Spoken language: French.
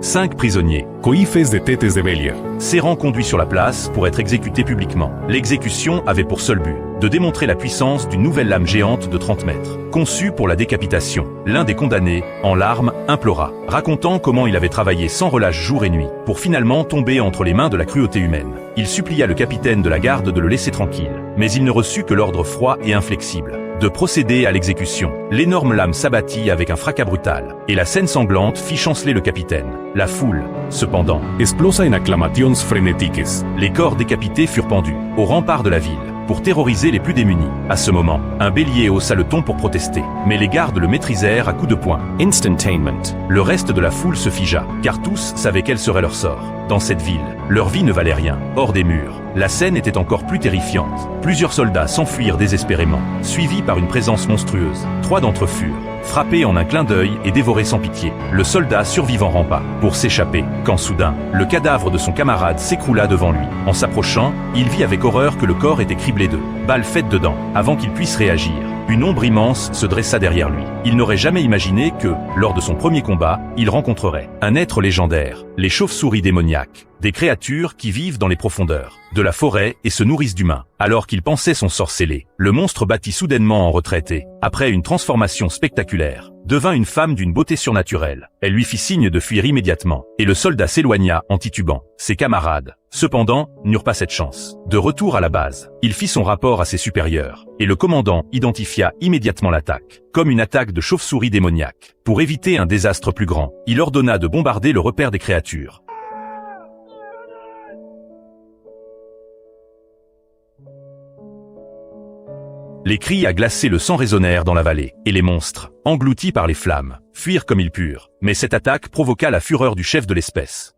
5 prisonniers, coifes de tetes de Bélier. s'errant conduits sur la place pour être exécutés publiquement. L'exécution avait pour seul but de démontrer la puissance d'une nouvelle lame géante de 30 mètres, conçue pour la décapitation. L'un des condamnés, en larmes, implora, racontant comment il avait travaillé sans relâche jour et nuit, pour finalement tomber entre les mains de la cruauté humaine. Il supplia le capitaine de la garde de le laisser tranquille, mais il ne reçut que l'ordre froid et inflexible de procéder à l'exécution. L'énorme lame s'abattit avec un fracas brutal, et la scène sanglante fit chanceler le capitaine. La foule, cependant, Explosa en acclamations frénétiques. les corps décapités furent pendus au rempart de la ville, pour terroriser les plus démunis. À ce moment, un bélier haussa le ton pour protester, mais les gardes le maîtrisèrent à coups de poing. Instantainment. Le reste de la foule se figea, car tous savaient quel serait leur sort. Dans cette ville, leur vie ne valait rien. Hors des murs, la scène était encore plus terrifiante. Plusieurs soldats s'enfuirent désespérément, suivis par une présence monstrueuse. 3 d'entre eux furent frappés en un clin d'œil et dévorés sans pitié. Le soldat survivant rampa pour s'échapper, quand soudain, le cadavre de son camarade s'écroula devant lui. En s'approchant, il vit avec horreur que le corps était criblé de balles faites dedans. Avant qu'il puisse réagir, une ombre immense se dressa derrière lui. Il n'aurait jamais imaginé que, lors de son premier combat, il rencontrerait un être légendaire, les chauves-souris démoniaques, des créatures qui vivent dans les profondeurs de la forêt et se nourrissent d'humains. Alors qu'il pensait son sort scellé, le monstre battit soudainement en retraite et, après une transformation spectaculaire, devint une femme d'une beauté surnaturelle. Elle lui fit signe de fuir immédiatement, et le soldat s'éloigna en titubant. Ses camarades, cependant, n'eurent pas cette chance. De retour à la base, il fit son rapport à ses supérieurs, et le commandant identifia immédiatement l'attaque comme une attaque de chauve-souris démoniaque. Pour éviter un désastre plus grand, il ordonna de bombarder le repère des créatures. Les cris à glacer le sang résonnèrent dans la vallée, et les monstres, engloutis par les flammes, fuirent comme ils purent. Mais cette attaque provoqua la fureur du chef de l'espèce.